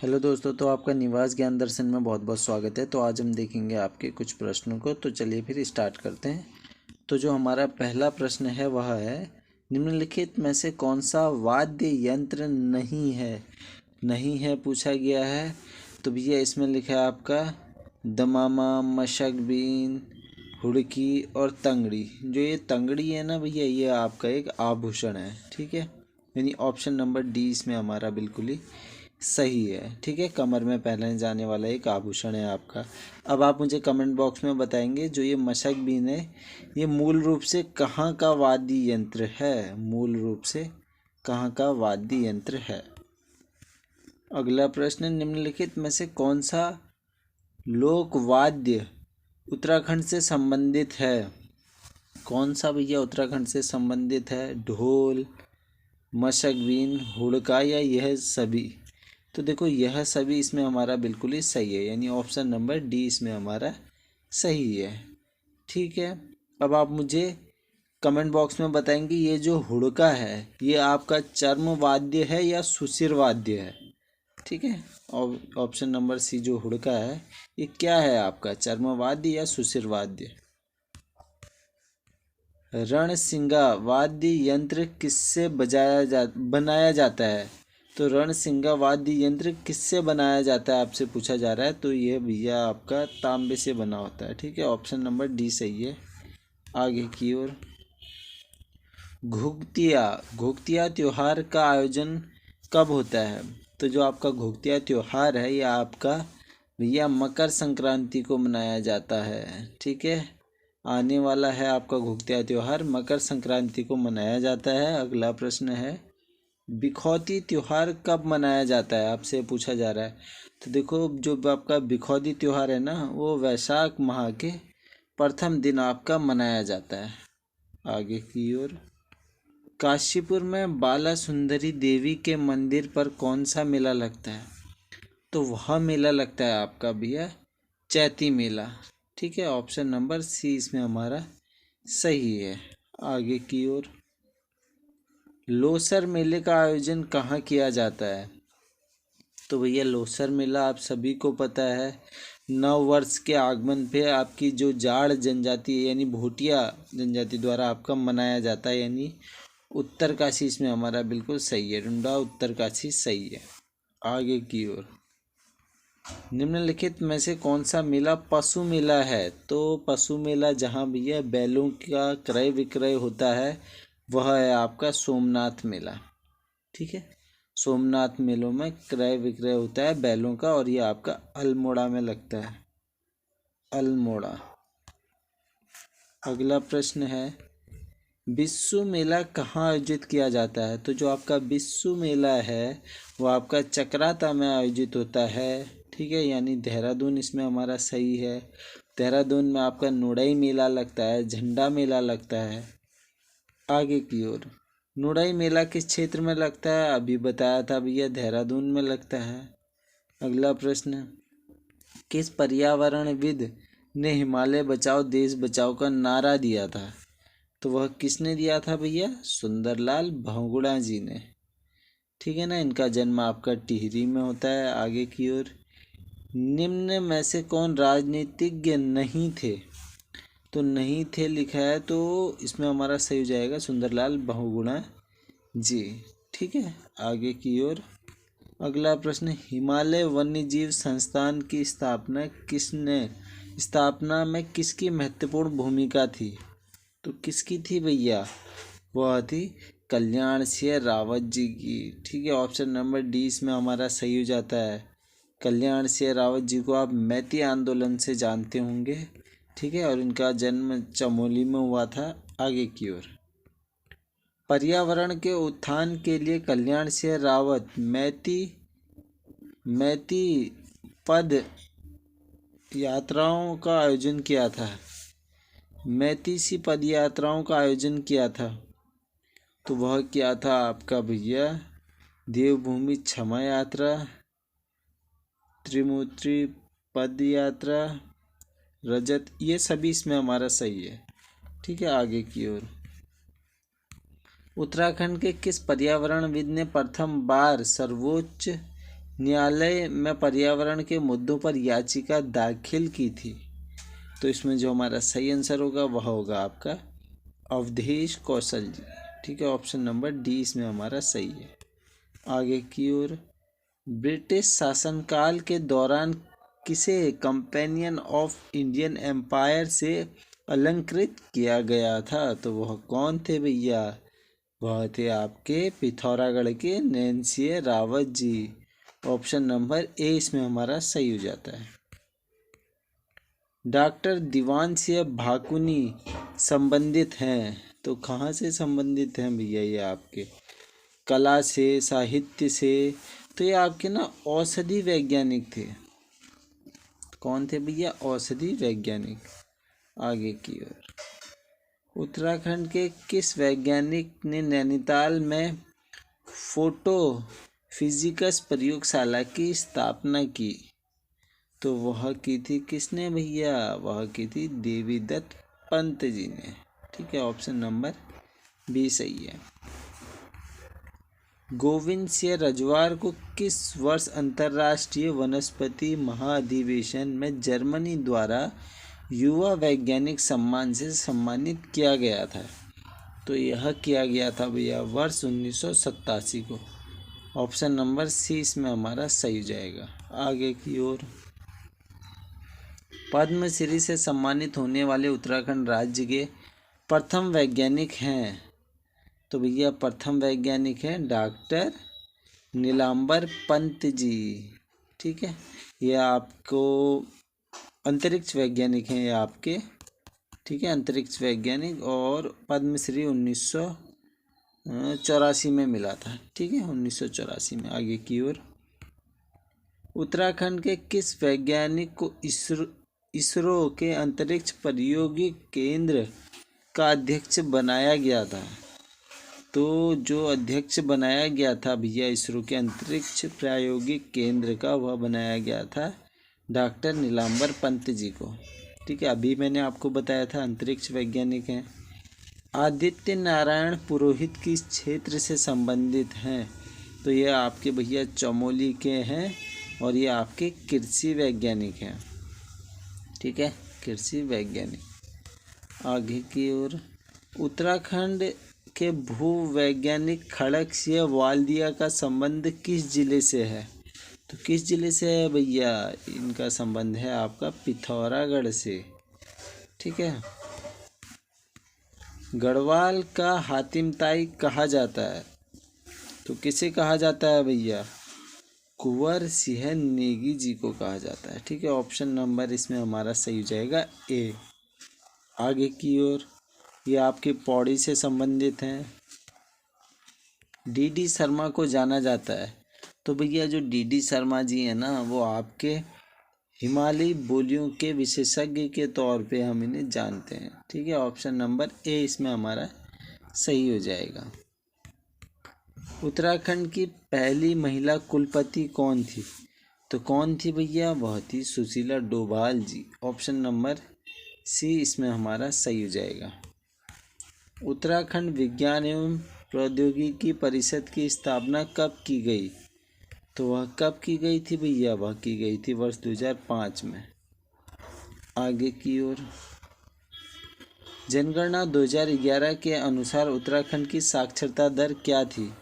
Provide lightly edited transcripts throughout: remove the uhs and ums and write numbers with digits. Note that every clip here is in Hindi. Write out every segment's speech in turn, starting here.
हेलो दोस्तों, तो आपका निवास ज्ञान दर्शन में बहुत बहुत स्वागत है। तो आज हम देखेंगे आपके कुछ प्रश्नों को। तो चलिए फिर स्टार्ट करते हैं। तो जो हमारा पहला प्रश्न है वह है, निम्नलिखित में से कौन सा वाद्य यंत्र नहीं है पूछा गया है। तो भैया इसमें लिखा है आपका दमामा, मशक बीन, हुड़की और तंगड़ी। जो ये तंगड़ी है ना भैया, ये आपका एक आभूषण है। ठीक है, यानी ऑप्शन नंबर डी इसमें हमारा बिल्कुल ही सही है। ठीक है, कमर में पहने जाने वाला एक आभूषण है आपका। अब आप मुझे कमेंट बॉक्स में बताएंगे जो ये मशक बीन है, ये मूल रूप से कहाँ का वाद्य यंत्र है। मूल रूप से कहाँ का वाद्य यंत्र है। अगला प्रश्न, निम्नलिखित में से कौन सा लोक वाद्य उत्तराखंड से संबंधित है। कौन सा भैया उत्तराखंड से संबंधित है। ढोल, मशक बीन, हुड़का या यह सभी। तो देखो यह सभी इसमें हमारा बिल्कुल ही सही है, यानी ऑप्शन नंबर डी इसमें हमारा सही है। ठीक है, अब आप मुझे कमेंट बॉक्स में बताएंगे ये जो हुड़का है ये आपका चर्म वाद्य है या सुशिर वाद्य है। ठीक है, और ऑप्शन नंबर सी जो हुड़का है ये क्या है आपका, चर्म वाद्य या सुशिर वाद्य। रणसिंगा वाद्य यंत्र किससे बनाया जाता है। तो रणसिंगा वाद्य यंत्र किससे बनाया जाता है आपसे पूछा जा रहा है। तो यह भैया आपका तांबे से बना होता है। ठीक है, ऑप्शन नंबर डी सही है। आगे की ओर, घुघतिया घुघतिया त्योहार का आयोजन कब होता है। तो जो आपका घुघतिया त्योहार है यह आपका भैया मकर संक्रांति को मनाया जाता है। ठीक है, आने वाला है आपका घुघतिया त्योहार, मकर संक्रांति को मनाया जाता है। अगला प्रश्न है, बिखौती त्योहार कब मनाया जाता है आपसे पूछा जा रहा है। तो देखो जो आपका बिखौती त्योहार है ना वो वैशाख माह के प्रथम दिन आपका मनाया जाता है। आगे की ओर, काशीपुर में बाला सुंदरी देवी के मंदिर पर कौन सा मेला लगता है। तो वह मेला लगता है आपका भैया चैती मेला। ठीक है, ऑप्शन नंबर सी इसमें हमारा सही है। आगे की ओर, लोसर मेले का आयोजन कहाँ किया जाता है। तो भैया लोसर मेला आप सभी को पता है, नव वर्ष के आगमन पे आपकी जो जाड़ जनजाति है यानी भोटिया जनजाति द्वारा आपका मनाया जाता है, यानी उत्तरकाशी इसमें हमारा बिल्कुल सही है। रुंडा उत्तरकाशी सही है। आगे की ओर, निम्नलिखित में से कौन सा मेला पशु मेला है। तो पशु मेला जहाँ भैया बैलों का क्रय विक्रय होता है वह है आपका सोमनाथ मेला। ठीक है, सोमनाथ मेलों में क्रय विक्रय होता है बैलों का और ये आपका अल्मोड़ा में लगता है। अल्मोड़ा। अगला प्रश्न है, बिस्सू मेला कहाँ आयोजित किया जाता है। तो जो आपका बिस्सू मेला है वो आपका चकराता में आयोजित होता है। ठीक है, यानी देहरादून इसमें हमारा सही है। देहरादून में आपका नुड़ई मेला लगता है, झंडा मेला लगता है। आगे की ओर, नुड़ई मेला किस क्षेत्र में लगता है, अभी बताया था भैया देहरादून में लगता है। अगला प्रश्न, किस पर्यावरणविद ने हिमालय बचाओ देश बचाओ का नारा दिया था। तो वह किसने दिया था भैया, सुंदरलाल बहुगुणा जी ने। ठीक है ना, इनका जन्म आपका टिहरी में होता है। आगे की ओर, निम्न में से कौन राजनीतिज्ञ नहीं थे। तो नहीं थे लिखा है तो इसमें हमारा सही हो जाएगा सुंदरलाल बहुगुणा जी। ठीक है, आगे की ओर, अगला प्रश्न, हिमालय वन्यजीव संस्थान की स्थापना में किसकी महत्वपूर्ण भूमिका थी। तो किसकी थी भैया, वह थी कल्याण सिंह रावत जी की। ठीक है, ऑप्शन नंबर डी इसमें हमारा सही हो जाता है। कल्याण सिंह रावत जी को आप मैती आंदोलन से जानते होंगे। ठीक है, और इनका जन्म चमोली में हुआ था। आगे की ओर, पर्यावरण के उत्थान के लिए कल्याण सिंह रावत मैती पद यात्राओं का आयोजन किया था। मैती सी पद यात्राओं का आयोजन किया था। तो वह क्या था आपका भैया, देवभूमि क्षमा यात्रा, त्रिमूर्ति पद यात्रा, रजत, ये सभी इसमें हमारा सही है। ठीक है, आगे की ओर, उत्तराखंड के किस पर्यावरणविद ने प्रथम बार सर्वोच्च न्यायालय में पर्यावरण के मुद्दों पर याचिका दाखिल की थी? तो इसमें जो हमारा सही आंसर होगा वह होगा आपका अवधेश कौशल जी। ठीक है, ऑप्शन नंबर डी इसमें हमारा सही है। आगे की ओर, ब्रिटिश शासनकाल के दौरान किसे कंपेनियन ऑफ इंडियन एम्पायर से अलंकृत किया गया था? तो वह कौन थे भैया? वह थे आपके पिथौरागढ़ के Nancy Rawat ji. Option number A इसमें हमारा सही हो जाता है। डॉक्टर दीवान सिंह भाकुनी संबंधित हैं? तो कहाँ से संबंधित हैं भैया ये आपके? कला से, साहित्य से? तो ये आपके ना औषधि वैज्ञानिक थे। कौन थे भैया? औषधि वैज्ञानिक। आगे की ओर, उत्तराखंड के किस वैज्ञानिक ने नैनीताल में फोटो फिजिक्स प्रयोगशाला की स्थापना की? तो वह की थी किसने भैया? वह की थी देवीदत्त पंत जी ने। ठीक है, ऑप्शन नंबर बी सही है। गोविंद सिंह रजवार को किस वर्ष अंतर्राष्ट्रीय वनस्पति महाअधिवेशन में जर्मनी द्वारा युवा वैज्ञानिक सम्मान से सम्मानित किया गया था? तो यह किया गया था भैया वर्ष 1987 को। ऑप्शन नंबर सी इसमें हमारा सही हो जाएगा। आगे की ओर, पद्मश्री से सम्मानित होने वाले उत्तराखंड राज्य के प्रथम वैज्ञानिक हैं? तो भैया प्रथम वैज्ञानिक हैं डॉक्टर नीलांबर पंत जी। ठीक है, ये आपको अंतरिक्ष वैज्ञानिक हैं ये आपके। ठीक है, अंतरिक्ष वैज्ञानिक, और पद्मश्री 1984 में मिला था। ठीक है, 1984 में। आगे की ओर, उत्तराखंड के किस वैज्ञानिक को इसरो के अंतरिक्ष प्रायोगिक केंद्र का अध्यक्ष बनाया गया था? तो जो अध्यक्ष बनाया गया था भैया इसरो के अंतरिक्ष प्रायोगिक केंद्र का, वह बनाया गया था डॉक्टर नीलांबर पंत जी को। ठीक है, अभी मैंने आपको बताया था अंतरिक्ष वैज्ञानिक हैं। आदित्य नारायण पुरोहित किस क्षेत्र से संबंधित हैं? तो ये आपके भैया चमोली के हैं, और ये आपके कृषि वैज्ञानिक हैं। ठीक है, कृषि वैज्ञानिक। आगे की ओर, उत्तराखंड के भूवैज्ञानिक खड़क सिंह वाल्दिया का संबंध किस जिले से है? तो किस जिले से है भैया? इनका संबंध है आपका पिथौरागढ़ से। ठीक है, गढ़वाल का हातिम ताई कहा जाता है? तो किसे कहा जाता है भैया? कुंवर सिंह नेगी जी को कहा जाता है। ठीक है, ऑप्शन नंबर इसमें हमारा सही हो जाएगा ए। आगे की ओर, ये आपके पौड़ी से संबंधित हैं। डी शर्मा को जाना जाता है? तो भैया जो डी शर्मा जी हैं ना, वो आपके हिमालयी बोलियों के विशेषज्ञ के तौर पे हम इन्हें जानते हैं। ठीक है, ऑप्शन नंबर ए इसमें हमारा सही हो जाएगा। उत्तराखंड की पहली महिला कुलपति कौन थी? तो कौन थी भैया? वह थी सुशीला डोभाल जी। ऑप्शन नंबर सी इसमें हमारा सही हो जाएगा। उत्तराखंड विज्ञान एवं प्रौद्योगिकी परिषद की स्थापना कब की गई? तो वह कब की गई थी भैया? वह की गई थी वर्ष 2005 में। आगे की ओर, जनगणना 2011 के अनुसार उत्तराखंड की साक्षरता दर क्या थी?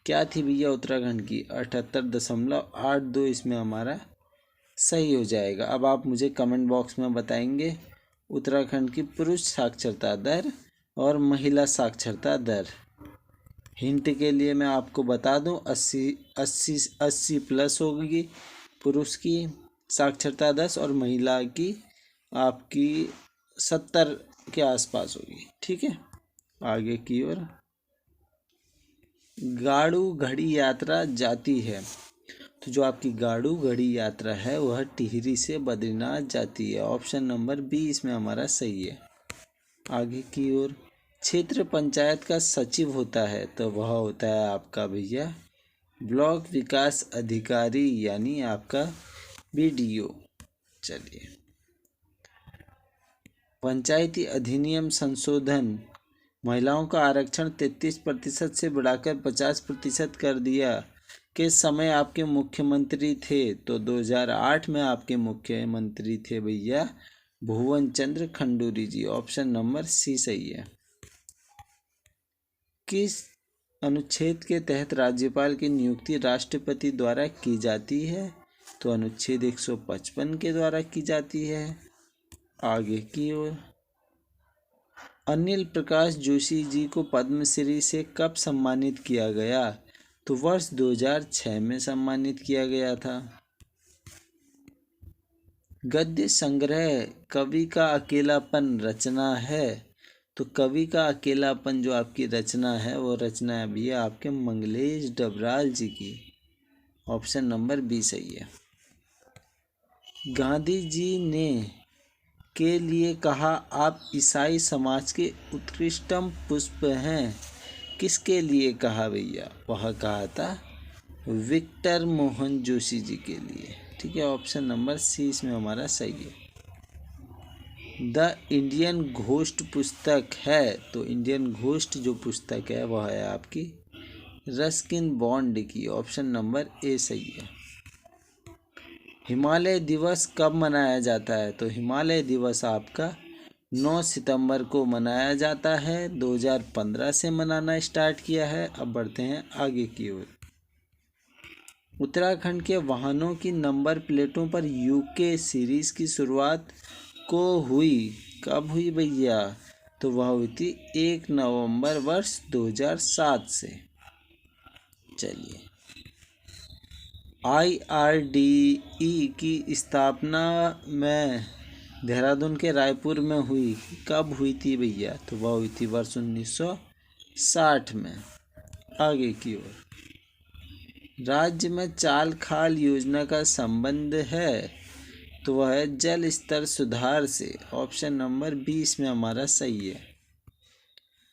क्या थी भैया उत्तराखंड की? 78.82 इसमें हमारा सही हो जाएगा। अब आप मुझे कमेंट बॉक्स में बताएंगे उत्तराखंड की पुरुष साक्षरता दर और महिला साक्षरता दर। हिंट के लिए मैं आपको बता दूं, 80 प्लस होगी पुरुष की साक्षरता दर, और महिला की आपकी 70 के आसपास होगी। ठीक है, आगे की ओर, गाड़ू घड़ी यात्रा जाती है? तो जो आपकी गाड़ू घड़ी यात्रा है वह टिहरी से बद्रीनाथ जाती है। ऑप्शन नंबर बी इसमें हमारा सही है। आगे की ओर, क्षेत्र पंचायत का सचिव होता है? तो वह होता है आपका भैया ब्लॉक विकास अधिकारी, यानी आपका बीडीओ। चलिए, पंचायती अधिनियम संशोधन महिलाओं का आरक्षण 33% से बढ़ाकर 50% कर दिया किस समय आपके मुख्यमंत्री थे? तो 2008 में आपके मुख्यमंत्री थे भैया भुवन चंद्र खंडूरी जी। ऑप्शन नंबर सी सही है। किस अनुच्छेद के तहत राज्यपाल की नियुक्ति राष्ट्रपति द्वारा की जाती है? तो अनुच्छेद 155 के द्वारा की जाती है। आगे की ओर, अनिल प्रकाश जोशी जी को पद्मश्री से कब सम्मानित किया गया? तो वर्ष 2006 में सम्मानित किया गया था। गद्य संग्रह कवि का अकेलापन रचना है? तो कवि का अकेलापन जो आपकी रचना है वो रचना है भैया आपके मंगलेश डबराल जी की। ऑप्शन नंबर बी सही है। गांधी जी ने के लिए कहा आप ईसाई समाज के उत्कृष्टतम पुष्प हैं, किसके लिए कहा भैया? वह कहा था विक्टर मोहन जोशी जी के लिए। ठीक है, ऑप्शन नंबर सी इसमें हमारा सही है। द इंडियन घोस्ट पुस्तक है? तो इंडियन घोस्ट जो पुस्तक है वह है आपकी रस्किन बॉन्ड की। ऑप्शन नंबर ए सही है। हिमालय दिवस कब मनाया जाता है? तो हिमालय दिवस आपका 9 सितंबर को मनाया जाता है। 2015 से मनाना स्टार्ट किया है। अब बढ़ते हैं आगे की ओर। उत्तराखंड के वाहनों की नंबर प्लेटों पर यूके सीरीज की शुरुआत को हुई कब हुई भैया? तो वह हुई थी 1 नवंबर वर्ष 2007 से। चलिए, IRDE की स्थापना में देहरादून के रायपुर में हुई कब हुई थी भैया? तो वह हुई थी वर्ष 1960 में। आगे की ओर, राज्य में चाल खाल योजना का संबंध है? तो वह है जल स्तर सुधार से। ऑप्शन नंबर 20 में हमारा सही है।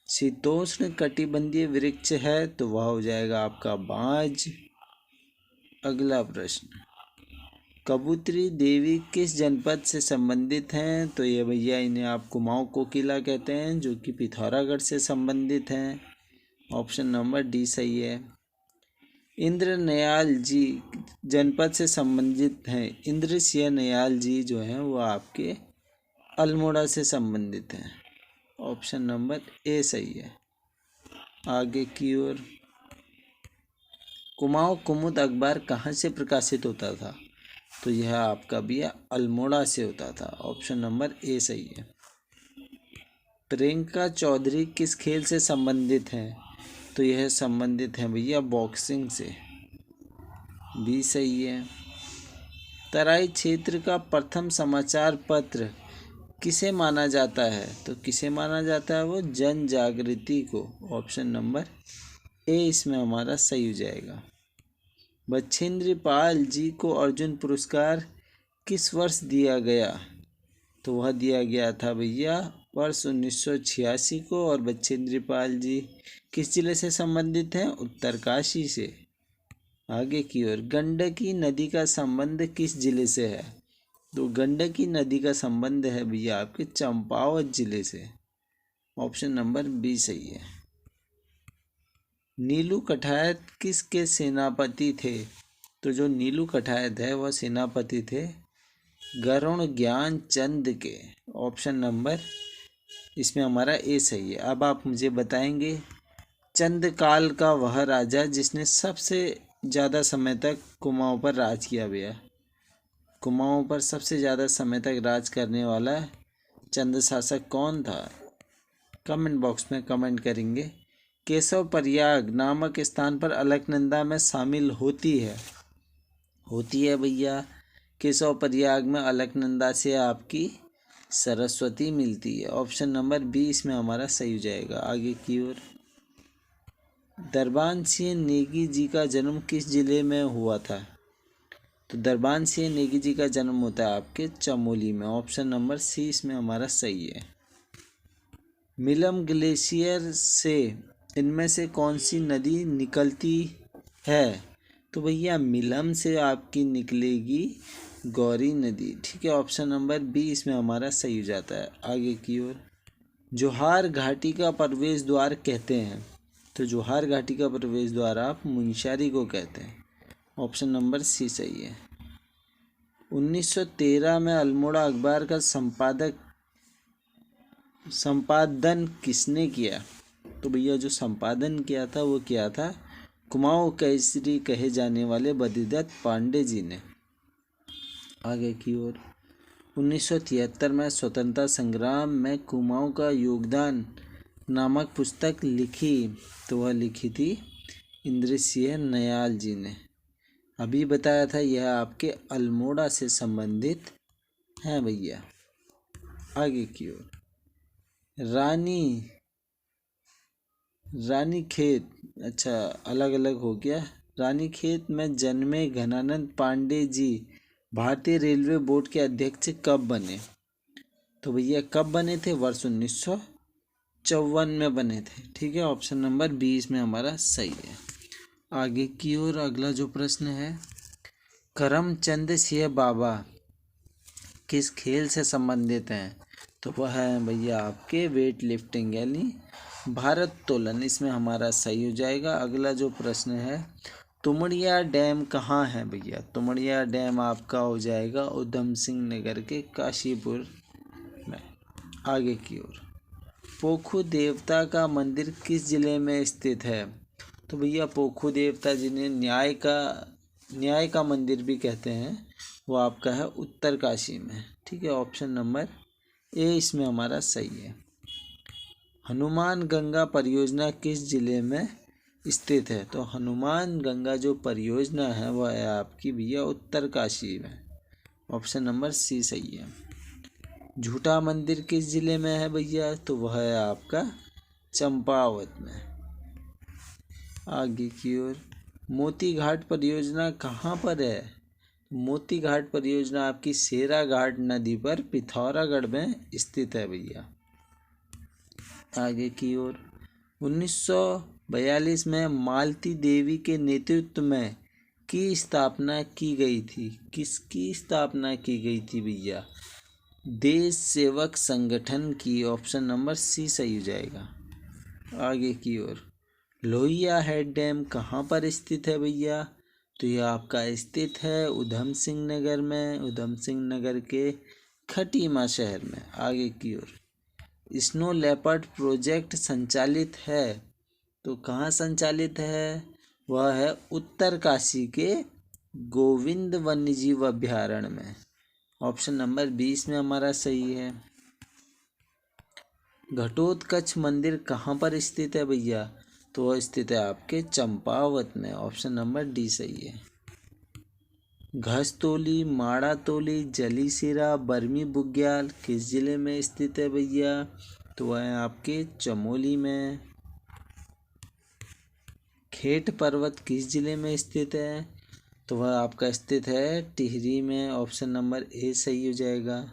शीतोष्ण कटिबंधीय वृक्ष है? तो वह हो जाएगा आपका बांज। अगला प्रश्न, कबूतरी देवी किस जनपद से संबंधित हैं? तो ये भैया इन्हें आप कुमाऊं कोकिला कहते हैं, जो कि पिथौरागढ़ से संबंधित हैं। ऑप्शन नंबर डी सही है। इंद्र नयाल जी जनपद से संबंधित हैं? इंद्र सिंह नयाल जी जो हैं वो आपके अल्मोड़ा से संबंधित हैं। ऑप्शन नंबर ए सही है। आगे की ओर, कुमाऊं कुमुद अखबार कहाँ से प्रकाशित होता था? तो यह आपका भैया अल्मोड़ा से होता था। ऑप्शन नंबर ए सही है। प्रियंका चौधरी किस खेल से संबंधित हैं? तो यह संबंधित हैं भैया बॉक्सिंग से। बी सही है। तराई क्षेत्र का प्रथम समाचार पत्र किसे माना जाता है? तो किसे माना जाता है? वो जन जागृति को। ऑप्शन नंबर ए इसमें हमारा सही हो जाएगा। बछेंद्र पाल जी को अर्जुन पुरस्कार किस वर्ष दिया गया? तो वह दिया गया था भैया वर्ष 1986 को। और बछेंद्र पाल जी किस जिले से संबंधित हैं? उत्तरकाशी से। आगे की ओर, गंडकी नदी का संबंध किस जिले से है? तो गंडकी नदी का संबंध है भैया आपके चंपावत जिले से। ऑप्शन नंबर बी सही है। नीलू कठायत किसके सेनापति थे? तो जो नीलू कठायत है वह सेनापति थे गरुण ज्ञान चंद के। ऑप्शन नंबर इसमें हमारा ए सही है। अब आप मुझे बताएंगे चंद काल का वह राजा जिसने सबसे ज़्यादा समय तक कुमाऊं पर राज किया भैया। कुमाऊं पर सबसे ज़्यादा समय तक राज करने वाला चंद शासक कौन था? कमेंट बॉक्स में कमेंट करेंगे। केशव प्रयाग नामक स्थान पर अलकनंदा में शामिल होती है भैया। केशव प्रयाग में अलकनंदा से आपकी सरस्वती मिलती है। ऑप्शन नंबर बी इसमें हमारा सही हो जाएगा। आगे की ओर, दरबान सिंह नेगी जी का जन्म किस जिले में हुआ था? तो दरबान सिंह नेगी जी का जन्म होता है आपके चमोली में। ऑप्शन नंबर सी इसमें हमारा सही है। मिलम ग्लेशियर से इनमें से कौन सी नदी निकलती है? तो भैया मिलम से आपकी निकलेगी गौरी नदी। ठीक है, ऑप्शन नंबर बी इसमें हमारा सही हो जाता है। आगे की ओर, जोहार घाटी का प्रवेश द्वार कहते हैं? तो जोहार घाटी का प्रवेश द्वार आप मुंशियारी को कहते हैं। ऑप्शन नंबर सी सही है। 1913 में अल्मोड़ा अखबार का संपादन किसने किया? तो भैया जो संपादन किया था वो किया था कुमाऊं केसरी कहे जाने वाले बद्रीदत्त पांडे जी ने। आगे की ओर 1973 में स्वतंत्रता संग्राम में कुमाऊं का योगदान नामक पुस्तक लिखी, तो वह लिखी थी इंद्रसिंह नयाल जी ने। अभी बताया था यह आपके अल्मोड़ा से संबंधित है भैया। आगे की ओर रानी खेत, अच्छा अलग अलग हो गया। रानी खेत में जन्मे घनानंद पांडे जी भारतीय रेलवे बोर्ड के अध्यक्ष कब बने? तो भैया कब बने थे? वर्ष 1954 में बने थे। ठीक है, ऑप्शन नंबर 20 में हमारा सही है। आगे की ओर अगला जो प्रश्न है, करमचंद सिंह बाबा किस खेल से संबंधित हैं? तो वह है भैया आपके वेट लिफ्टिंग यानी भारोत्तोलन, इसमें हमारा सही हो जाएगा। अगला जो प्रश्न है, तुमड़िया डैम कहाँ है भैया? तुमड़िया डैम आपका हो जाएगा उधम सिंह नगर के काशीपुर में। आगे की ओर पोखू देवता का मंदिर किस जिले में स्थित है? तो भैया पोखू देवता जिन्हें न्याय का मंदिर भी कहते हैं, वो आपका है उत्तरकाशी में। ठीक है, ऑप्शन नंबर ए इसमें हमारा सही है। हनुमान गंगा परियोजना किस जिले में स्थित है? तो हनुमान गंगा जो परियोजना है वह है आपकी भैया उत्तरकाशी में। ऑप्शन नंबर सी सही है। झूठा मंदिर किस जिले में है भैया? तो वह है आपका चंपावत में। आगे की ओर मोती घाट परियोजना कहाँ पर है? मोती घाट परियोजना आपकी सेरा घाट नदी पर पिथौरागढ़ में स्थित है भैया। आगे की ओर 1942 में मालती देवी के नेतृत्व में की स्थापना की गई थी। किसकी स्थापना की गई थी भैया? देश सेवक संगठन की। ऑप्शन नंबर सी सही हो जाएगा। आगे की ओर लोहिया हेड डैम कहाँ पर स्थित है भैया? तो यह आपका स्थित है उधम सिंह नगर में, उधम सिंह नगर के खटीमा शहर में। आगे की ओर स्नो लेपर्ड प्रोजेक्ट संचालित है, तो कहाँ संचालित है? वह है उत्तरकाशी के गोविंद वन्यजीव अभयारण्य में। ऑप्शन नंबर 20 में हमारा सही है। घटोत्कच मंदिर कहाँ पर स्थित है भैया? तो वह स्थित है आपके चंपावत में। ऑप्शन नंबर डी सही है। घसतोली, माड़ातोली, जलीसिरा, बर्मी बुग्याल किस जिले में स्थित है भैया? तो वह है आपके चमोली में। खेट पर्वत किस जिले में स्थित है? तो वह आपका स्थित है टिहरी में। ऑप्शन नंबर ए सही हो जाएगा।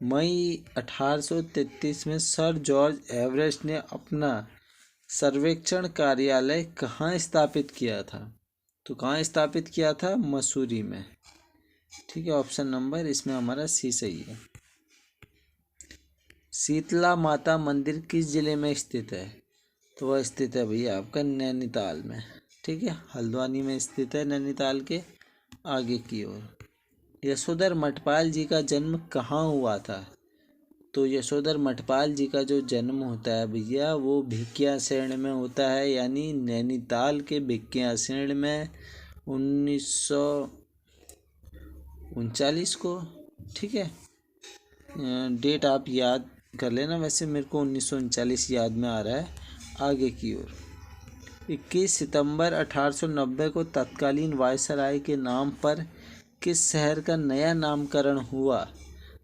मई 1833 में सर जॉर्ज एवरेस्ट ने अपना सर्वेक्षण कार्यालय कहाँ स्थापित किया था? तो कहाँ स्थापित किया था? मसूरी में। ठीक है, ऑप्शन नंबर इसमें हमारा सी सही है। शीतला माता मंदिर किस जिले में स्थित है? तो वह स्थित है भैया आपका नैनीताल में। ठीक है, हल्द्वानी में स्थित है नैनीताल के। आगे की ओर यशोधर मठपाल जी का जन्म कहाँ हुआ था? तो यशोधर मठपाल जी का जो जन्म होता है भैया वो भिकियासैंण में होता है, यानी नैनीताल के भिकियासैंण में 1939 को। ठीक है, डेट आप याद कर लेना, वैसे मेरे को 1939 याद में आ रहा है। आगे की ओर 21 सितंबर 1890 को तत्कालीन वायसराय के नाम पर किस शहर का नया नामकरण हुआ?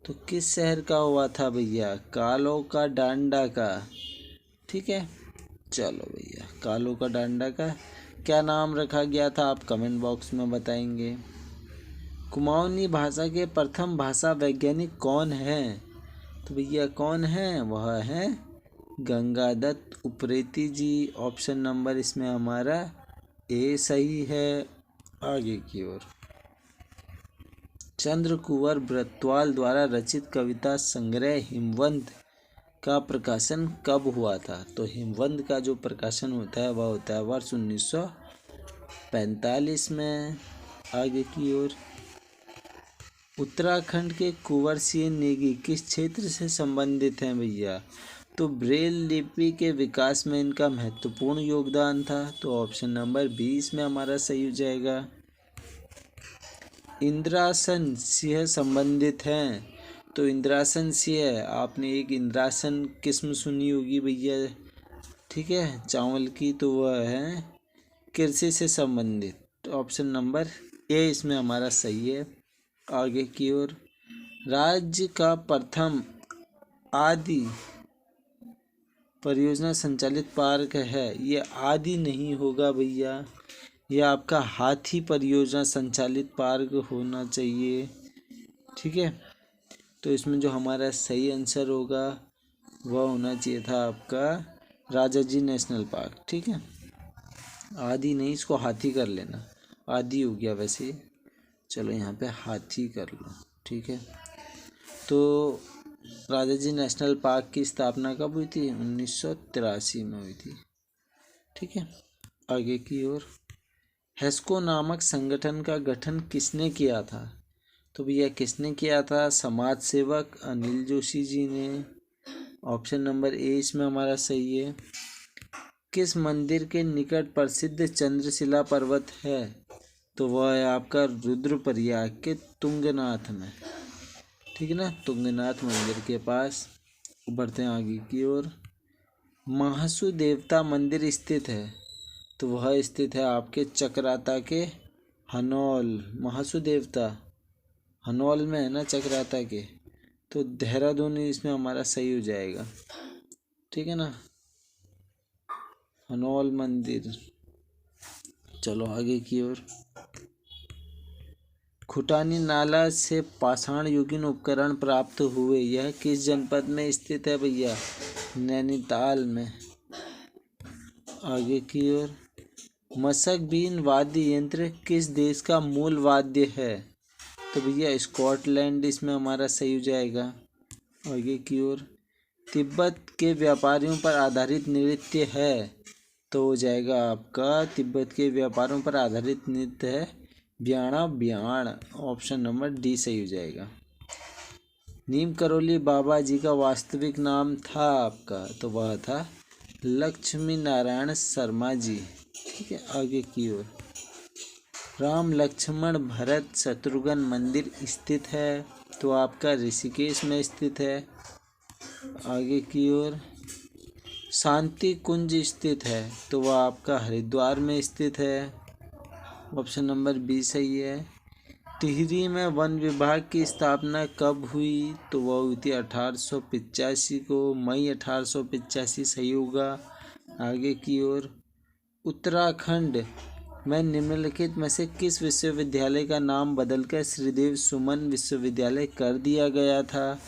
तो किस शहर का हुआ था भैया? कालो का डांडा का। ठीक है, चलो भैया कालो का डांडा का क्या नाम रखा गया था आप कमेंट बॉक्स में बताएंगे। कुमाऊनी भाषा के प्रथम भाषा वैज्ञानिक कौन हैं? तो भैया कौन हैं? वह है गंगादत्त उप्रेती जी। ऑप्शन नंबर इसमें हमारा ए सही है। आगे की ओर चंद्रकुंवर ब्रतवाल द्वारा रचित कविता संग्रह हिमवंत का प्रकाशन कब हुआ था? तो हिमवंत का जो प्रकाशन होता है वह होता है वर्ष 45 में। आगे की ओर, उत्तराखंड के कुंवर सिंह नेगी किस क्षेत्र से संबंधित हैं भैया? तो ब्रेल लिपि के विकास में इनका महत्वपूर्ण योगदान था, तो ऑप्शन नंबर 20 में हमारा सही हो जाएगा। इंद्रासन सिंह संबंधित हैं, तो इंद्रासन सिंह, आपने एक इंद्रासन किस्म सुनी होगी भैया, ठीक है, चावल की, तो वह है कृषि से संबंधित, तो ऑप्शन नंबर ए इसमें हमारा सही है। आगे की ओर, राज्य का प्रथम आदि परियोजना संचालित पार्क है, ये आदि नहीं होगा भैया, यह आपका हाथी परियोजना संचालित पार्क होना चाहिए, ठीक है। तो इसमें जो हमारा सही आंसर होगा वह होना चाहिए था आपका राजाजी नेशनल पार्क, ठीक है। आदि नहीं, इसको हाथी कर लेना, आदि हो गया वैसे, चलो यहाँ पे हाथी कर लो, ठीक है। तो राजाजी नेशनल पार्क की स्थापना कब हुई थी? 1983 में हुई थी, ठीक है। आगे की ओर, हेस्को नामक संगठन का गठन किसने किया था? तो भैया किसने किया था? समाज सेवक अनिल जोशी जी ने, ऑप्शन नंबर ए इसमें हमारा सही है। किस मंदिर के निकट प्रसिद्ध चंद्रशिला पर्वत है? तो वह है आपका रुद्रप्रयाग के तुंगनाथ में, ठीक है ना, तुंगनाथ मंदिर के पास। बढ़ते हैं आगे की ओर, महासु देवता मंदिर स्थित है, तो वह स्थित है आपके चक्राता के हनौल। महासु देवता हनौल में है ना, चक्राता के, तो देहरादून इसमें हमारा सही हो जाएगा, ठीक है ना, हनौल मंदिर। चलो आगे की ओर, खुटानी नाला से पाषाण युगीन उपकरण प्राप्त हुए, यह किस जनपद में स्थित है भैया? नैनीताल में। आगे की ओर, मशक बीन वाद्य यंत्र किस देश का मूल वाद्य है? तो भैया स्कॉटलैंड इसमें हमारा सही हो जाएगा। आगे की ओर, तिब्बत के व्यापारियों पर आधारित नृत्य है, तो हो जाएगा आपका तिब्बत के व्यापारों पर आधारित नृत्य है ब्याणा ब्याण, ऑप्शन नंबर डी सही हो जाएगा। नीम करोली बाबा जी का वास्तविक नाम था आपका, तो वह था लक्ष्मी नारायण शर्मा जी, ठीक है। आगे की ओर, राम लक्ष्मण भरत शत्रुघ्न मंदिर स्थित है, तो आपका ऋषिकेश में स्थित है। आगे की ओर, शांति कुंज स्थित है, तो वह आपका हरिद्वार में स्थित है, ऑप्शन नंबर बी सही है। टिहरी में वन विभाग की स्थापना कब हुई? तो वह हुई थी 1885 को, मई 1885 सही होगा। आगे की ओर, उत्तराखंड में निम्नलिखित में से किस विश्वविद्यालय का नाम बदलकर श्रीदेव सुमन विश्वविद्यालय कर दिया गया था?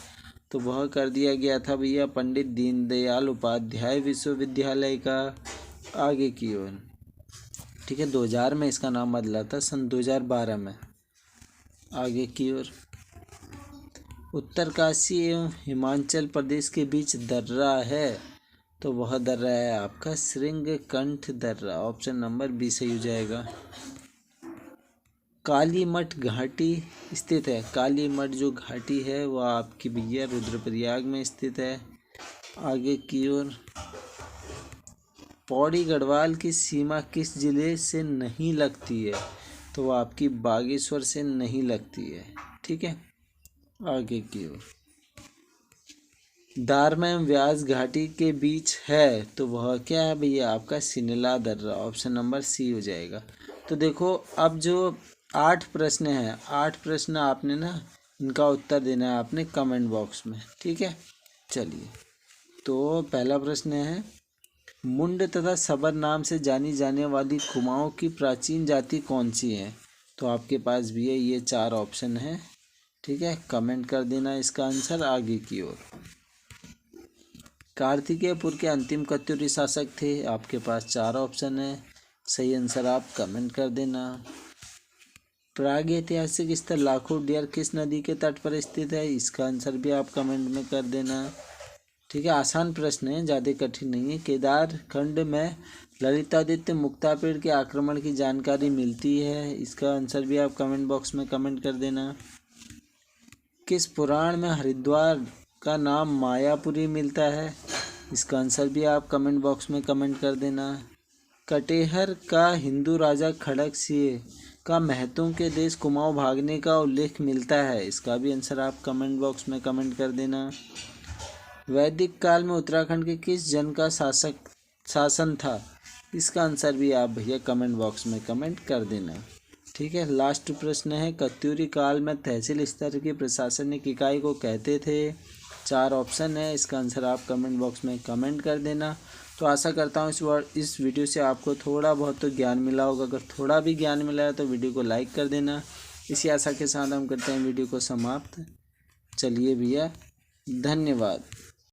तो वह कर दिया गया था भैया पंडित दीनदयाल उपाध्याय विश्वविद्यालय का। आगे की ओर, ठीक है, 2000 में इसका नाम बदला था, सन 2012 में। आगे की ओर, उत्तरकाशी एवं हिमाचल प्रदेश के बीच दर्रा है, तो वह दर्रा है आपका श्रृंगकंठ दर्रा, ऑप्शन नंबर बी सही हो जाएगा। कालीमठ घाटी स्थित है, कालीमठ जो घाटी है वह आपकी भैया रुद्रप्रयाग में स्थित है। आगे की ओर, पौड़ी गढ़वाल की सीमा किस जिले से नहीं लगती है? तो वह आपकी बागेश्वर से नहीं लगती है, ठीक है। आगे की ओर, दारमा एवं व्यास घाटी के बीच है, तो वह क्या है भैया आपका सिनला दर्रा, ऑप्शन नंबर सी हो जाएगा। तो देखो अब जो 8 प्रश्न हैं, 8 प्रश्न आपने ना इनका उत्तर देना है आपने कमेंट बॉक्स में, ठीक है। चलिए, तो पहला प्रश्न है, मुंड तथा सबर नाम से जानी जाने वाली कुमाऊं की प्राचीन जाति कौन सी है? तो आपके पास भी है ये 4 ऑप्शन है, ठीक है, कमेंट कर देना इसका आंसर। आगे की ओर, कार्तिकेयपुर के अंतिम कत्यूरी शासक थे, आपके पास 4 ऑप्शन है, सही आंसर आप कमेंट कर देना। प्रागैतिहासिक स्थल लाखों डियर किस नदी के तट पर स्थित है? इसका आंसर भी आप कमेंट में कर देना, ठीक है। आसान प्रश्न है, ज़्यादा कठिन नहीं है। केदार खंड में ललितादित्य मुक्तापीड़ के आक्रमण की जानकारी मिलती है? इसका आंसर भी आप कमेंट बॉक्स में कमेंट कर देना। किस पुराण में हरिद्वार का नाम मायापुरी मिलता है? इसका आंसर भी आप कमेंट बॉक्स में कमेंट कर देना। कटेहर का हिंदू राजा खड़क सिंह का महतों के देश कुमाऊं भागने का उल्लेख मिलता है? इसका भी आंसर आप कमेंट बॉक्स में कमेंट कर देना। वैदिक काल में उत्तराखंड के किस जन का शासन था? इसका आंसर भी आप भैया कमेंट बॉक्स में कमेंट कर देना। ठीक है, लास्ट प्रश्न है, कत्यूरी काल में तहसील स्तर की प्रशासनिक इकाई को कहते थे? 4 ऑप्शन है, इसका आंसर आप कमेंट बॉक्स में कमेंट कर देना। तो आशा करता हूँ इस वीडियो से आपको थोड़ा बहुत तो ज्ञान मिला होगा। अगर थोड़ा भी ज्ञान मिला है तो वीडियो को लाइक कर देना। इसी आशा के साथ हम करते हैं वीडियो को समाप्त। चलिए भैया, धन्यवाद।